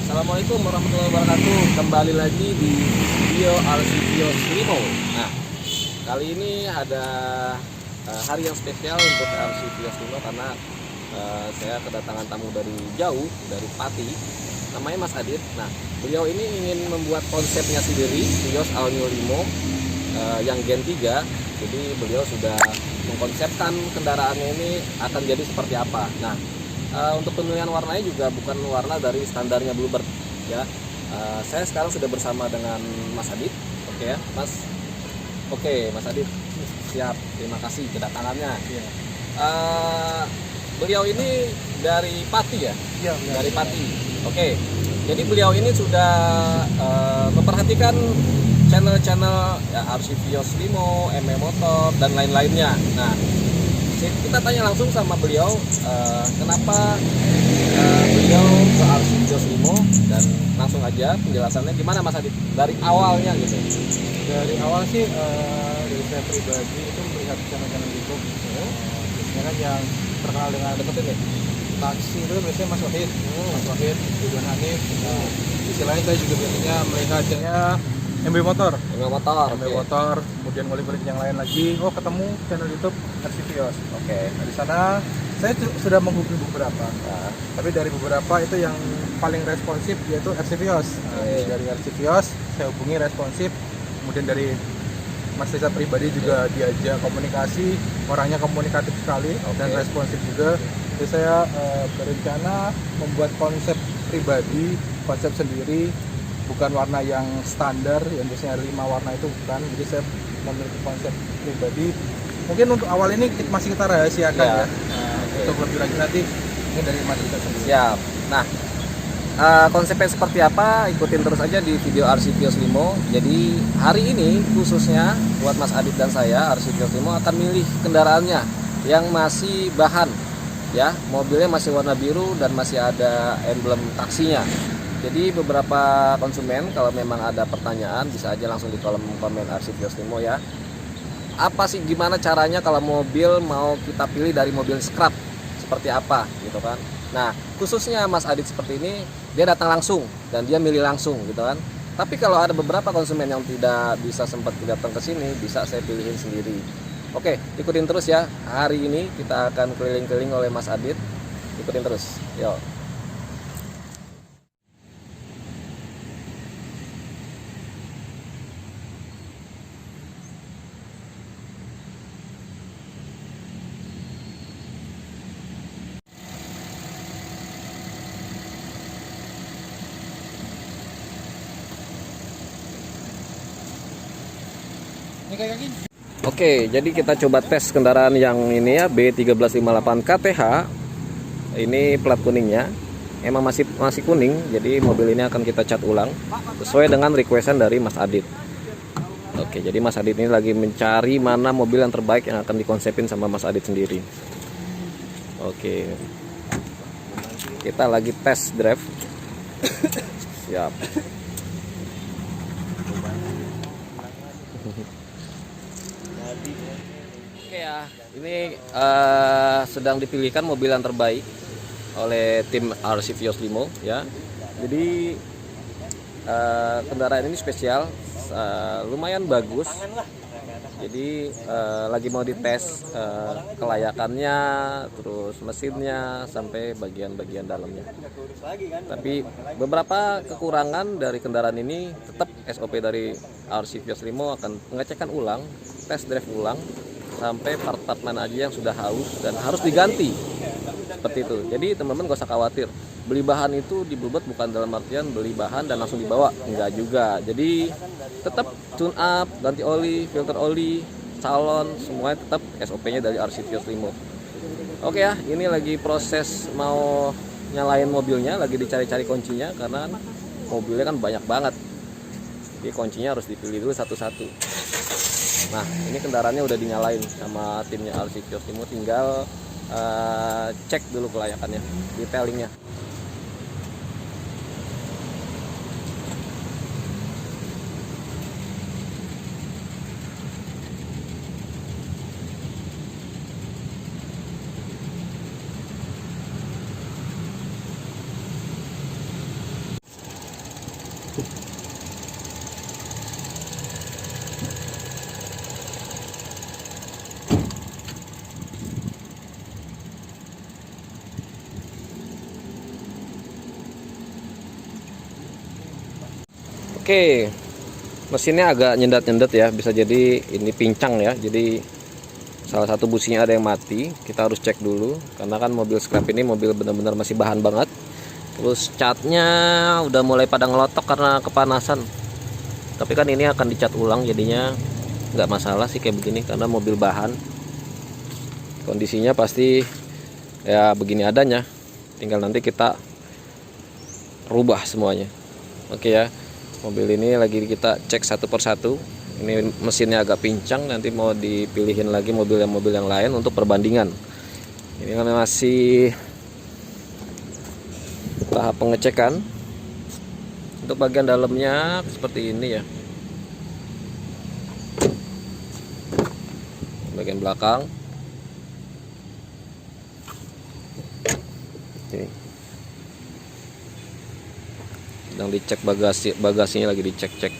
Assalamualaikum warahmatullahi wabarakatuh. Kembali lagi di video RC-Vios Limo. Nah, kali ini ada hari yang spesial untuk RC-Vios Limo karena saya kedatangan tamu dari jauh, dari Pati. Namanya Mas Adit. Nah, beliau ini ingin membuat konsepnya sendiri, Vios All New Limo yang Gen 3. Jadi beliau sudah mengkonsepkan kendaraannya ini akan jadi seperti apa. Nah, untuk pemilihan warnanya juga bukan warna dari standarnya Bluebird ya. Saya sekarang sudah bersama dengan Mas Adit. Oke ya Mas. Oke Mas Adit, siap, terima kasih kedatangannya ya. Beliau ini dari Pati ya? Iya, dari Pati. Oke, jadi beliau ini sudah memperhatikan channel-channel ya, RC-Vios Limo, MM Motor dan lain-lainnya. Nah, kita tanya langsung sama beliau kenapa beliau ke RC-Vios Limo, dan langsung aja penjelasannya gimana Mas Adit dari awalnya gitu. Dari awal sih dari saya pribadi itu melihat channel-channel YouTube biasanya kan yang terkenal dengan deketin ya taksi itu biasanya Mas Wahid, Ridwan Hanif. Istilahnya saya juga biasanya melihatnya MB Motor, kemudian ngulik-ngulik yang lain lagi. Oh, ketemu channel YouTube RC-Vios. Oke. Nah, di sana saya sudah menghubungi beberapa. Nah, tapi dari beberapa itu yang paling responsif yaitu RC-Vios. Nah, dari RC-Vios saya hubungi responsif. Kemudian dari Mas Rizal pribadi juga diajak komunikasi, orangnya komunikatif sekali dan responsif juga. Jadi saya berencana membuat konsep pribadi, konsep sendiri. Bukan warna yang standar, yang biasanya 5 warna itu bukan. Jadi saya memiliki konsep pribadi. Mungkin untuk awal ini masih kita rahasiakan ya. Untuk lebih lanjut nanti ini dari Mas Rizal sendiri. Siap. Nah, konsepnya seperti apa? Ikutin terus aja di video RC-Vios Limo. Jadi hari ini khususnya buat Mas Adit dan saya, RC-Vios Limo akan milih kendaraannya yang masih bahan ya, mobilnya masih warna biru dan masih ada emblem taksinya. Jadi beberapa konsumen kalau memang ada pertanyaan bisa aja langsung di kolom komen RC-Vios Limo ya. Apa sih, gimana caranya kalau mobil mau kita pilih dari mobil scrap seperti apa gitu kan. Nah, khususnya Mas Adit seperti ini, dia datang langsung dan dia milih langsung gitu kan. Tapi kalau ada beberapa konsumen yang tidak bisa sempat datang ke sini, bisa saya pilihin sendiri. Oke, ikutin terus ya. Hari ini kita akan keliling-keliling oleh Mas Adit. Ikutin terus. Yo. Oke, jadi kita coba tes kendaraan yang ini ya, B1358 KTH. Ini plat kuningnya. Emang masih kuning, jadi mobil ini akan kita cat ulang sesuai dengan requestan dari Mas Adit. Oke, jadi Mas Adit ini lagi mencari mana mobil yang terbaik yang akan dikonsepin sama Mas Adit sendiri. Oke. Kita lagi tes drive. Siap. Oke ya, ini sedang dipilihkan mobil yang terbaik oleh tim RC-Vios Limo ya. Jadi kendaraan ini spesial, lumayan bagus. Jadi lagi mau dites kelayakannya, terus mesinnya sampai bagian-bagian dalamnya. Tapi beberapa kekurangan dari kendaraan ini tetap SOP dari RC-Vios Limo akan pengecekan ulang, tes drive ulang sampai part-part mana aja yang sudah haus dan harus diganti. Seperti itu. Jadi teman-teman gak usah khawatir. Beli bahan itu di Bluebird bukan dalam artian beli bahan dan langsung dibawa, enggak juga. Jadi tetap tune up, ganti oli, filter oli, calon, semuanya tetap SOP-nya dari RC-Vios Limo. Oke ya, ini lagi proses mau nyalain mobilnya, lagi dicari-cari kuncinya karena mobilnya kan banyak banget. Jadi kuncinya harus dipilih dulu satu-satu. Nah, ini kendaraannya udah dinyalain sama timnya RC Kios Limo, tinggal cek dulu kelayakannya, detailingnya. Oke, mesinnya agak nyendat-nyendat ya, bisa jadi ini pincang ya. Jadi salah satu businya ada yang mati, kita harus cek dulu karena kan mobil scrap ini mobil benar-benar masih bahan banget. Terus catnya udah mulai pada ngelotok karena kepanasan. Tapi kan ini akan dicat ulang, jadinya nggak masalah sih kayak begini karena mobil bahan. Kondisinya pasti ya begini adanya, tinggal nanti kita rubah semuanya. Oke ya. Mobil ini lagi kita cek satu persatu. Ini mesinnya agak pincang, nanti mau dipilihin lagi mobil yang lain untuk perbandingan. Ini kan masih tahap pengecekan. Untuk bagian dalamnya seperti ini ya. Bagian belakang. Ini. Sedang dicek bagasinya lagi dicek-cek.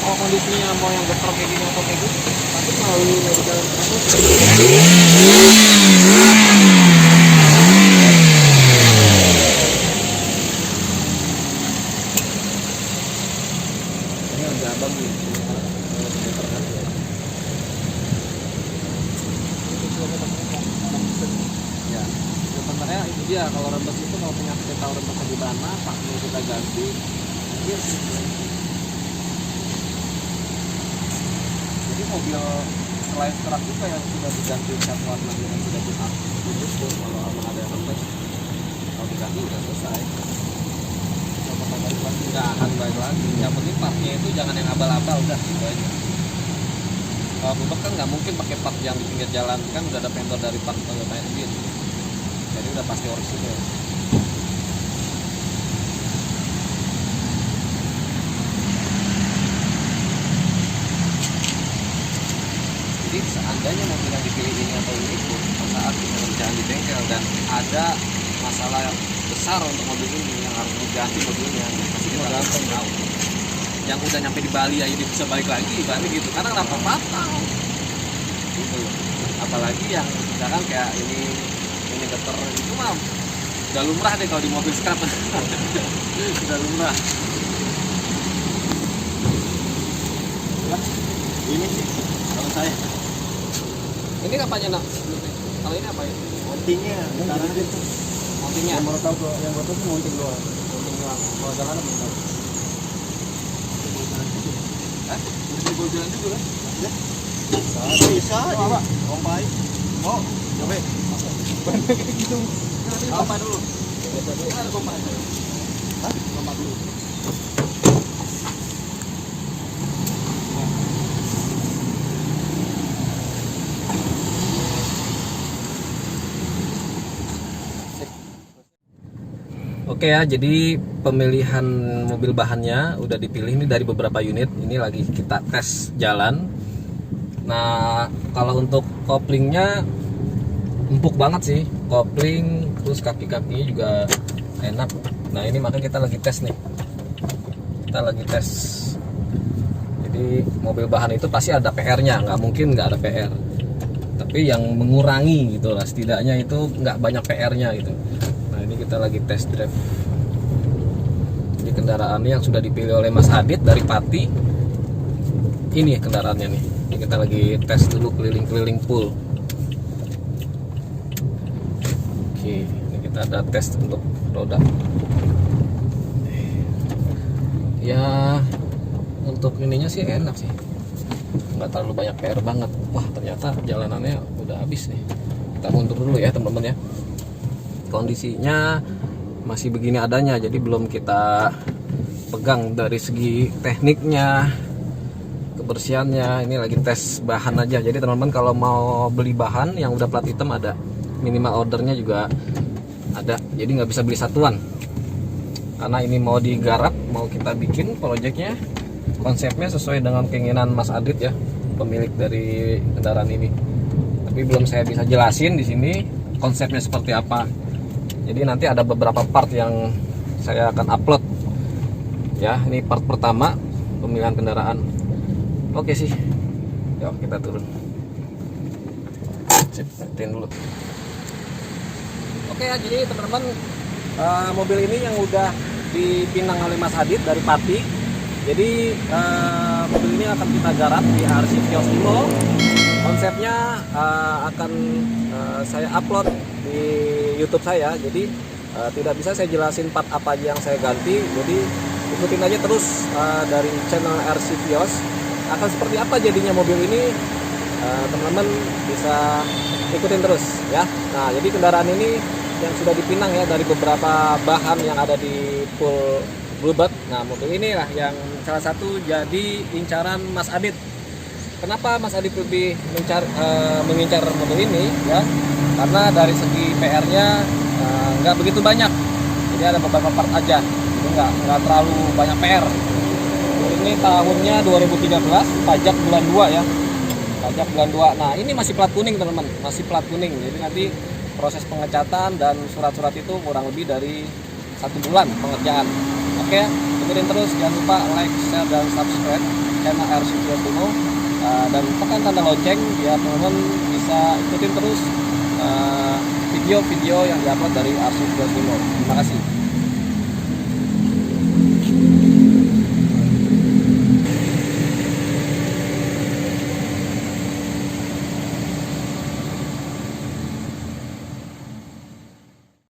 Kalau kondisinya mau yang geprok kayak gini atau kayak gitu, nanti melalui medical ini ada abang nih. Ya, sebenarnya itu dia, kalau rembes itu kalau penyakit kita tahu rembesnya di mana, paknya kita ganti, dia jadi mobil selain serak juga yang sudah diganti cat warna yang sudah kita tutup, kalau ada yang rembes, kalau diganti udah selesai. Kalau balik lagi nggak akan balik lagi. Yang penting partnya itu jangan yang abal-abal, udah gitu aja. Kalau bluebird kan nggak mungkin pakai part yang di pinggir jalan, kan udah ada vendor dari part Toyota sendiri, jadi udah pasti orisinil. Jadi seandainya mobil yang dipilih ini atau ini pun saat pengerjaan di bengkel dan ada masalah yang besar untuk mobil ini yang harus diganti mobilnya, pasti kita langsung tahu. Yang udah nyampe di Bali aja dia bisa balik lagi, ibaratnya gitu, karena kenapa patah gitu loh. Apalagi yang misalkan kayak ini geter itu mah udah lumrah deh kalau di mobil sekarang. Udah lumrah. Ini sih kalau saya Ini apanya nak? Kalau ini apa ya? mountingnya sekarang itu Mountingnya. yang baru tahu tuh, yang baru tahu tuh mounting doang. Mounting doang. Kalau jalan belum tahu. Hah? Udah dibawa jalan juga kan? Ya. Bisa aja. Kompai. Oh, coba. Gitu. Kompa dulu. Ini ada kompa. Hah? Kompai dulu. Oke ya, jadi pemilihan mobil bahannya udah dipilih ini dari beberapa unit. Ini lagi kita tes jalan. Nah, kalau untuk koplingnya empuk banget sih, kopling, terus kaki-kakinya juga enak. Nah, ini makanya kita lagi tes nih. Kita lagi tes. Jadi mobil bahan itu pasti ada PR-nya, nggak mungkin nggak ada PR. Tapi yang mengurangi gitu lah, setidaknya itu nggak banyak PR-nya gitu. Nah, ini kita lagi test drive. Jadi kendaraan yang sudah dipilih oleh Mas Adit dari Pati. Ini kendaraannya nih. Ini kita lagi tes dulu keliling-keliling pool. Oke, ini kita ada tes untuk roda. Ya, untuk ininya sih enak sih. Nggak terlalu banyak PR banget. Wah, ternyata jalanannya udah habis nih. Kita mundur dulu ya teman-teman ya. Kondisinya masih begini adanya, jadi belum kita pegang dari segi tekniknya, kebersihannya. Ini lagi tes bahan aja. Jadi teman-teman kalau mau beli bahan yang udah plat hitam ada, minimal ordernya juga ada, jadi nggak bisa beli satuan karena ini mau digarap, mau kita bikin proyeknya, konsepnya sesuai dengan keinginan Mas Adit ya, pemilik dari kendaraan ini. Tapi belum saya bisa jelasin di sini konsepnya seperti apa. Jadi nanti ada beberapa part yang saya akan upload ya. Ini part pertama pemilihan kendaraan. Oke sih, yuk kita turun. Setin dulu. Oke ya, jadi teman-teman, mobil ini yang udah dipinang oleh Mas Adit dari Pati. Jadi mobil ini akan kita garap di RC Vios Limo. Konsepnya akan saya upload di YouTube saya. Jadi tidak bisa saya jelasin part apa aja yang saya ganti. Jadi ikutin aja terus dari channel RC Vios. Akan seperti apa jadinya mobil ini, teman-teman bisa ikutin terus ya. Nah, jadi kendaraan ini yang sudah dipinang ya dari beberapa bahan yang ada di pool Bluebird. Nah, mobil inilah yang salah satu jadi incaran Mas Adit. Kenapa Mas Adit lebih mengincar mobil ini ya? Karena dari segi PR-nya nggak begitu banyak. Jadi ada beberapa part aja. Jadi nggak terlalu banyak PR. Ini tahunnya 2013, pajak bulan 2 ya. Pajak bulan 2. Nah, ini masih plat kuning teman-teman, masih plat kuning. Jadi nanti proses pengecatan dan surat-surat itu kurang lebih dari 1 bulan pengerjaan. Oke, ikutin terus, jangan lupa like, share, dan subscribe channel RC Vios Limo, dan tekan tanda lonceng biar teman-teman bisa ikutin terus video-video yang diupload dari RC Vios Limo. Terima kasih.